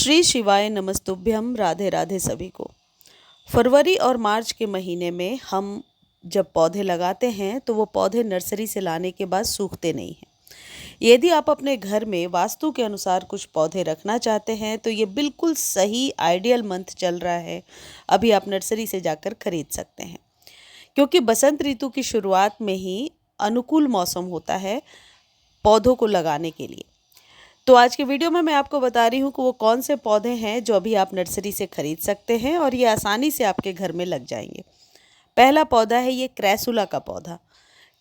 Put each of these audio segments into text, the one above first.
श्री शिवाय नमस्तुभ्यम। राधे राधे सभी को। फरवरी और मार्च के महीने में हम जब पौधे लगाते हैं तो वो पौधे नर्सरी से लाने के बाद सूखते नहीं हैं। यदि आप अपने घर में वास्तु के अनुसार कुछ पौधे रखना चाहते हैं तो ये बिल्कुल सही आइडियल मंथ चल रहा है। अभी आप नर्सरी से जाकर खरीद सकते हैं, क्योंकि बसंत ऋतु की शुरुआत में ही अनुकूल मौसम होता है पौधों को लगाने के लिए। तो आज के वीडियो में मैं आपको बता रही हूँ कि वो कौन से पौधे हैं जो अभी आप नर्सरी से खरीद सकते हैं और ये आसानी से आपके घर में लग जाएंगे। पहला पौधा है ये क्रैसुला का पौधा।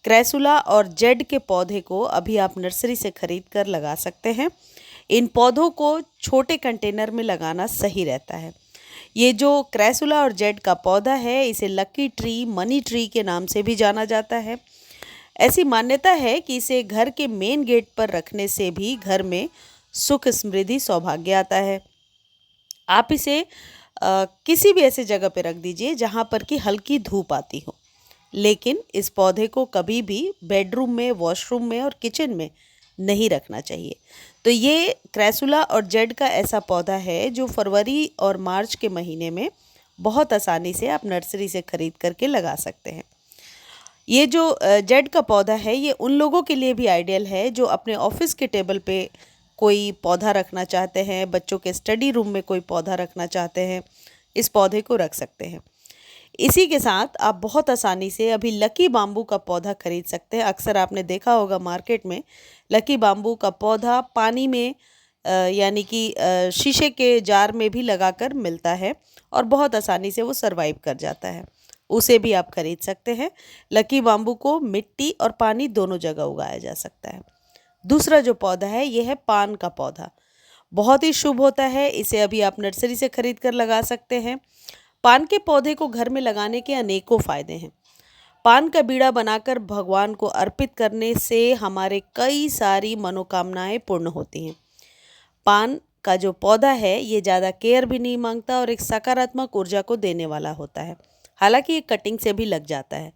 क्रैसुला और जेड के पौधे को अभी आप नर्सरी से खरीद कर लगा सकते हैं। इन पौधों को छोटे कंटेनर में लगाना सही रहता है। ये जो क्रैसुला और जेड का पौधा है इसे लकी ट्री, मनी ट्री के नाम से भी जाना जाता है। ऐसी मान्यता है कि इसे घर के मेन गेट पर रखने से भी घर में सुख, समृद्धि, सौभाग्य आता है। आप इसे किसी भी ऐसे जगह पर रख दीजिए जहाँ पर कि हल्की धूप आती हो, लेकिन इस पौधे को कभी भी बेडरूम में, वॉशरूम में और किचन में नहीं रखना चाहिए। तो ये क्रैसुला और जेड का ऐसा पौधा है जो फरवरी और मार्च के महीने में बहुत आसानी से आप नर्सरी से खरीद करके लगा सकते हैं। ये जो जेड का पौधा है ये उन लोगों के लिए भी आइडियल है जो अपने ऑफिस के टेबल पे कोई पौधा रखना चाहते हैं, बच्चों के स्टडी रूम में कोई पौधा रखना चाहते हैं, इस पौधे को रख सकते हैं। इसी के साथ आप बहुत आसानी से अभी लकी बाम्बू का पौधा खरीद सकते हैं। अक्सर आपने देखा होगा मार्केट में लकी बाम्बू का पौधा पानी में यानी कि शीशे के जार में भी लगाकर मिलता है और बहुत आसानी से वो सरवाइव कर जाता है। उसे भी आप खरीद सकते हैं। लकी बाम्बू को मिट्टी और पानी दोनों जगह उगाया जा सकता है। दूसरा जो पौधा है यह है पान का पौधा। बहुत ही शुभ होता है, इसे अभी आप नर्सरी से खरीद कर लगा सकते हैं। पान के पौधे को घर में लगाने के अनेकों फ़ायदे हैं। पान का बीड़ा बनाकर भगवान को अर्पित करने से हमारे कई सारी मनोकामनाएं पूर्ण होती हैं। पान का जो पौधा है ये ज़्यादा केयर भी नहीं मांगता और एक सकारात्मक ऊर्जा को देने वाला होता है। हालांकि ये कटिंग से भी लग जाता है।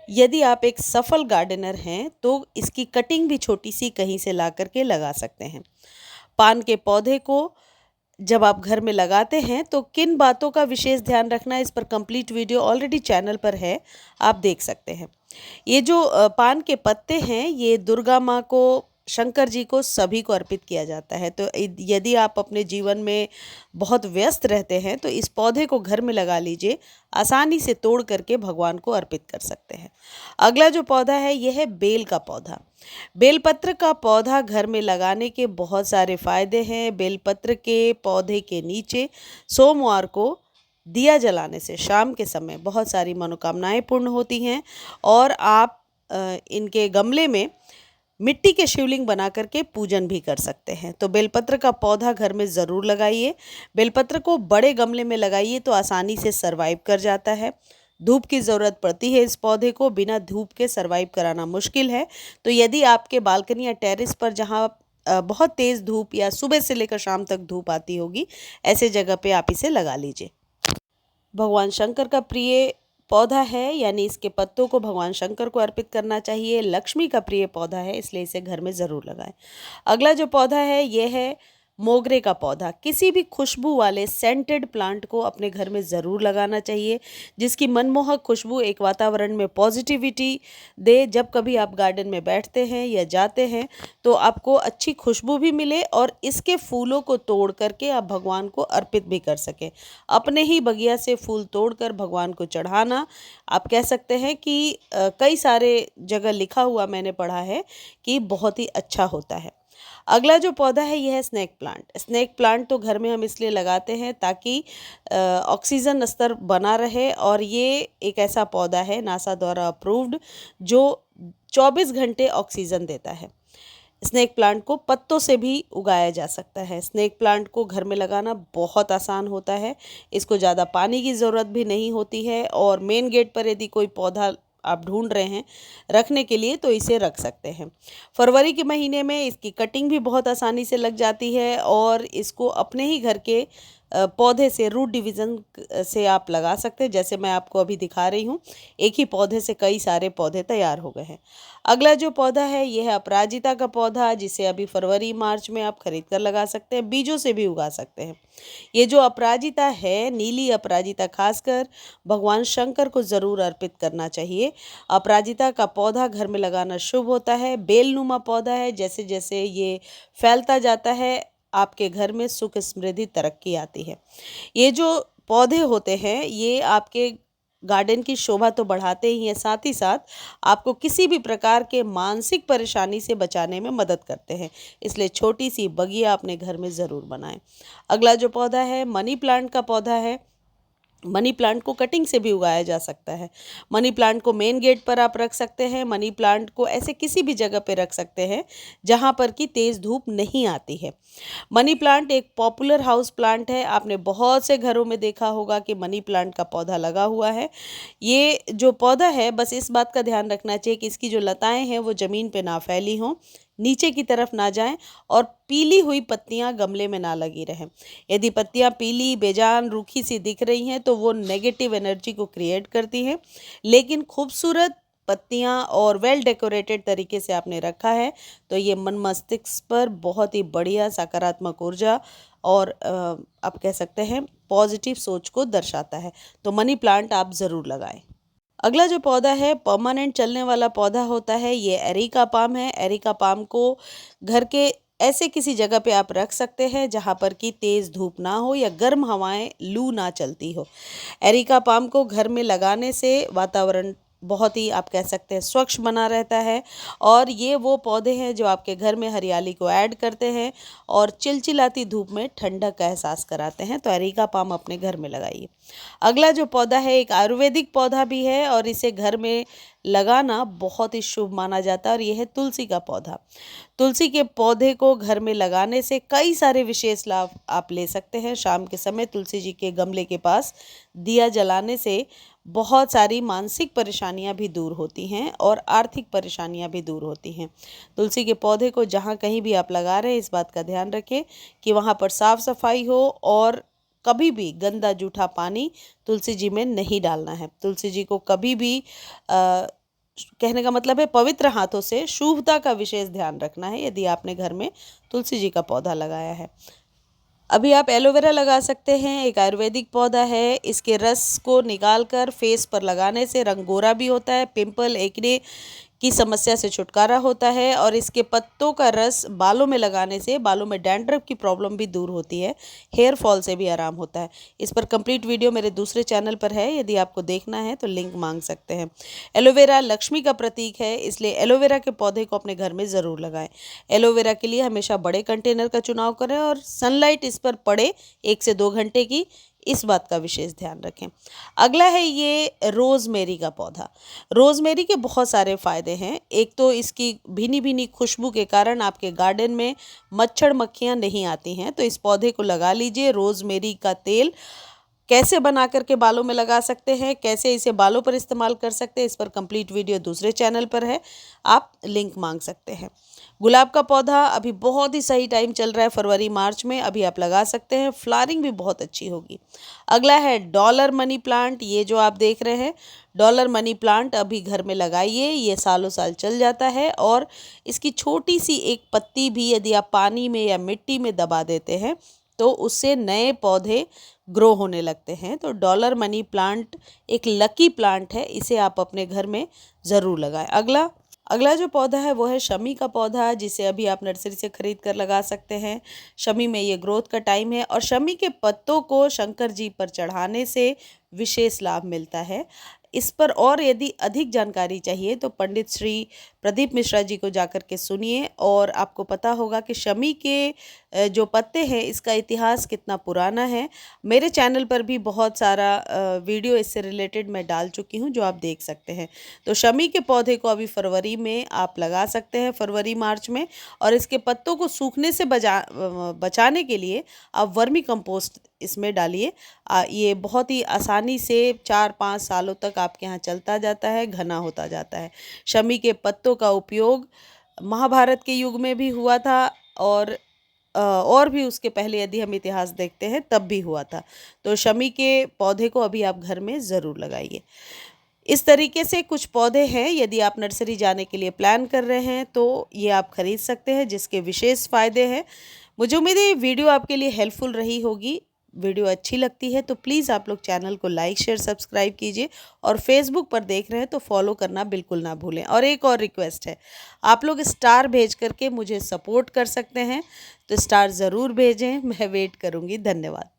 यदि आप एक सफल गार्डनर हैं तो इसकी कटिंग भी छोटी सी कहीं से ला करके लगा सकते हैं। पान के पौधे को जब आप घर में लगाते हैं तो किन बातों का विशेष ध्यान रखना है, इस पर कंप्लीट वीडियो ऑलरेडी चैनल पर है, आप देख सकते हैं। ये जो पान के पत्ते हैं ये दुर्गा माँ को, शंकर जी को, सभी को अर्पित किया जाता है। तो यदि आप अपने जीवन में बहुत व्यस्त रहते हैं तो इस पौधे को घर में लगा लीजिए, आसानी से तोड़ करके भगवान को अर्पित कर सकते हैं। अगला जो पौधा है यह है बेल का पौधा। बेलपत्र का पौधा घर में लगाने के बहुत सारे फायदे हैं। बेलपत्र के पौधे के नीचे सोमवार को दिया जलाने से शाम के समय बहुत सारी मनोकामनाएं पूर्ण होती हैं और आप इनके गमले में मिट्टी के शिवलिंग बना करके पूजन भी कर सकते हैं। तो बेलपत्र का पौधा घर में ज़रूर लगाइए। बेलपत्र को बड़े गमले में लगाइए तो आसानी से सरवाइव कर जाता है। धूप की ज़रूरत पड़ती है इस पौधे को, बिना धूप के सरवाइव कराना मुश्किल है। तो यदि आपके बालकनी या टेरेस पर जहाँ बहुत तेज़ धूप या सुबह से लेकर शाम तक धूप आती होगी, ऐसे जगह पे आप इसे लगा लीजिए। भगवान शंकर का प्रिय पौधा है, यानी इसके पत्तों को भगवान शंकर को अर्पित करना चाहिए। लक्ष्मी का प्रिय पौधा है, इसलिए इसे घर में ज़रूर लगाएं। अगला जो पौधा है यह है मोगरे का पौधा। किसी भी खुशबू वाले सेंटेड प्लांट को अपने घर में ज़रूर लगाना चाहिए, जिसकी मनमोहक खुशबू एक वातावरण में पॉजिटिविटी दे। जब कभी आप गार्डन में बैठते हैं या जाते हैं तो आपको अच्छी खुशबू भी मिले और इसके फूलों को तोड़ करके आप भगवान को अर्पित भी कर सकें। अपने ही बगिया से फूल तोड़कर भगवान को चढ़ाना, आप कह सकते हैं कि कई सारे जगह लिखा हुआ मैंने पढ़ा है कि बहुत ही अच्छा होता है। अगला जो पौधा है यह है स्नेक प्लांट। स्नेक प्लांट तो घर में हम इसलिए लगाते हैं ताकि ऑक्सीजन स्तर बना रहे, और ये एक ऐसा पौधा है नासा द्वारा अप्रूव्ड जो 24 घंटे ऑक्सीजन देता है। स्नेक प्लांट को पत्तों से भी उगाया जा सकता है। स्नेक प्लांट को घर में लगाना बहुत आसान होता है। इसको ज़्यादा पानी की ज़रूरत भी नहीं होती है और मेन गेट पर यदि कोई पौधा आप ढूंढ रहे हैं रखने के लिए तो इसे रख सकते हैं। फरवरी के महीने में इसकी कटिंग भी बहुत आसानी से लग जाती है और इसको अपने ही घर के पौधे से रूट डिवीज़न से आप लगा सकते हैं। जैसे मैं आपको अभी दिखा रही हूँ, एक ही पौधे से कई सारे पौधे तैयार हो गए हैं। अगला जो पौधा है ये है अपराजिता का पौधा, जिसे अभी फरवरी मार्च में आप खरीद कर लगा सकते हैं, बीजों से भी उगा सकते हैं। ये जो अपराजिता है, नीली अपराजिता, खासकर भगवान शंकर को ज़रूर अर्पित करना चाहिए। अपराजिता का पौधा घर में लगाना शुभ होता है। बेलनुमा पौधा है, जैसे जैसे ये फैलता जाता है आपके घर में सुख समृद्धि तरक्की आती है। ये जो पौधे होते हैं ये आपके गार्डन की शोभा तो बढ़ाते ही हैं, साथ ही साथ आपको किसी भी प्रकार के मानसिक परेशानी से बचाने में मदद करते हैं। इसलिए छोटी सी बगिया अपने घर में ज़रूर बनाएं। अगला जो पौधा है मनी प्लांट का पौधा है। मनी प्लांट को कटिंग से भी उगाया जा सकता है। मनी प्लांट को मेन गेट पर आप रख सकते हैं। मनी प्लांट को ऐसे किसी भी जगह पे रख सकते हैं जहाँ पर कि तेज़ धूप नहीं आती है। मनी प्लांट एक पॉपुलर हाउस प्लांट है। आपने बहुत से घरों में देखा होगा कि मनी प्लांट का पौधा लगा हुआ है। ये जो पौधा है, बस इस बात का ध्यान रखना चाहिए कि इसकी जो लताएं हैं वो ज़मीन पे ना फैली हों, नीचे की तरफ ना जाएं और पीली हुई पत्तियां गमले में ना लगी रहें। यदि पत्तियां पीली, बेजान, रूखी सी दिख रही हैं तो वो नेगेटिव एनर्जी को क्रिएट करती हैं। लेकिन खूबसूरत पत्तियां और वेल डेकोरेटेड तरीके से आपने रखा है तो ये मन मस्तिष्क पर बहुत ही बढ़िया सकारात्मक ऊर्जा और आप कह सकते हैं पॉजिटिव सोच को दर्शाता है। तो मनी प्लांट आप ज़रूर लगाएं। अगला जो पौधा है परमानेंट चलने वाला पौधा होता है, ये एरिका पाम है। एरिका पाम को घर के ऐसे किसी जगह पे आप रख सकते हैं जहाँ पर कि तेज़ धूप ना हो या गर्म हवाएं, लू ना चलती हो। एरिका पाम को घर में लगाने से वातावरण बहुत ही आप कह सकते हैं स्वच्छ बना रहता है और ये वो पौधे हैं जो आपके घर में हरियाली को ऐड करते हैं और चिलचिलाती धूप में ठंडक का एहसास कराते हैं। तो एरिका पाम अपने घर में लगाइए। अगला जो पौधा है एक आयुर्वेदिक पौधा भी है और इसे घर में लगाना बहुत ही शुभ माना जाता है और यह है तुलसी का पौधा। तुलसी के पौधे को घर में लगाने से कई सारे विशेष लाभ आप ले सकते हैं। शाम के समय तुलसी जी के गमले के पास दिया जलाने से बहुत सारी मानसिक परेशानियां भी दूर होती हैं और आर्थिक परेशानियां भी दूर होती हैं। तुलसी के पौधे को जहां कहीं भी आप लगा रहे हैं इस बात का ध्यान रखें कि वहां पर साफ सफाई हो और कभी भी गंदा जूठा पानी तुलसी जी में नहीं डालना है। तुलसी जी को कभी भी कहने का मतलब है पवित्र हाथों से शुभता का विशेष ध्यान रखना है यदि आपने घर में तुलसी जी का पौधा लगाया है। अभी आप एलोवेरा लगा सकते हैं। एक आयुर्वेदिक पौधा है। इसके रस को निकाल कर फेस पर लगाने से रंग गोरा भी होता है, पिंपल, एक्ने की समस्या से छुटकारा होता है और इसके पत्तों का रस बालों में लगाने से बालों में डैंड्रफ की प्रॉब्लम भी दूर होती है, हेयर फॉल से भी आराम होता है। इस पर कंप्लीट वीडियो मेरे दूसरे चैनल पर है, यदि आपको देखना है तो लिंक मांग सकते हैं। एलोवेरा लक्ष्मी का प्रतीक है, इसलिए एलोवेरा के पौधे को अपने घर में ज़रूर लगाएं। एलोवेरा के लिए हमेशा बड़े कंटेनर का चुनाव करें और सनलाइट इस पर पड़े 1 से 2 घंटे की, इस बात का विशेष ध्यान रखें। अगला है ये रोज़मेरी का पौधा। रोज़मेरी के बहुत सारे फ़ायदे हैं। एक तो इसकी भीनी भीनी खुशबू के कारण आपके गार्डन में मच्छर मक्खियाँ नहीं आती हैं, तो इस पौधे को लगा लीजिए। रोज़मेरी का तेल कैसे बना करके बालों में लगा सकते हैं, कैसे इसे बालों पर इस्तेमाल कर सकते हैं, इस पर कंप्लीट वीडियो दूसरे चैनल पर है, आप लिंक मांग सकते हैं। गुलाब का पौधा अभी बहुत ही सही टाइम चल रहा है, फरवरी मार्च में अभी आप लगा सकते हैं, फ्लावरिंग भी बहुत अच्छी होगी। अगला है डॉलर मनी प्लांट। ये जो आप देख रहे हैं डॉलर मनी प्लांट अभी घर में लगाइए, ये सालों साल चल जाता है और इसकी छोटी सी एक पत्ती भी यदि आप पानी में या मिट्टी में दबा देते हैं तो उससे नए पौधे ग्रो होने लगते हैं। तो डॉलर मनी प्लांट एक लकी प्लांट है, इसे आप अपने घर में ज़रूर लगाएं। अगला जो पौधा है वो है शमी का पौधा, जिसे अभी आप नर्सरी से खरीद कर लगा सकते हैं। शमी में ये ग्रोथ का टाइम है और शमी के पत्तों को शंकर जी पर चढ़ाने से विशेष लाभ मिलता है। इस पर और यदि अधिक जानकारी चाहिए तो पंडित श्री प्रदीप मिश्रा जी को जाकर के सुनिए और आपको पता होगा कि शमी के जो पत्ते हैं इसका इतिहास कितना पुराना है। मेरे चैनल पर भी बहुत सारा वीडियो इससे रिलेटेड मैं डाल चुकी हूँ जो आप देख सकते हैं। तो शमी के पौधे को अभी फरवरी में आप लगा सकते हैं, फरवरी मार्च में, और इसके पत्तों को सूखने से बचाने के लिए आप वर्मी कंपोस्ट इसमें डालिए। ये बहुत ही आसानी से 4-5 सालों तक आपके यहाँ चलता जाता है, घना होता जाता है। शमी के पत्तों का उपयोग महाभारत के युग में भी हुआ था और और भी उसके पहले यदि हम इतिहास देखते हैं तब भी हुआ था। तो शमी के पौधे को अभी आप घर में ज़रूर लगाइए। इस तरीके से कुछ पौधे हैं, यदि आप नर्सरी जाने के लिए प्लान कर रहे हैं तो ये आप खरीद सकते हैं, जिसके विशेष फ़ायदे हैं। मुझे उम्मीद है ये वीडियो आपके लिए हेल्पफुल रही होगी। वीडियो अच्छी लगती है तो प्लीज़ आप लोग चैनल को लाइक शेयर सब्सक्राइब कीजिए, और फेसबुक पर देख रहे हैं तो फॉलो करना बिल्कुल ना भूलें। और एक और रिक्वेस्ट है, आप लोग स्टार भेज करके मुझे सपोर्ट कर सकते हैं, तो स्टार ज़रूर भेजें, मैं वेट करूँगी। धन्यवाद।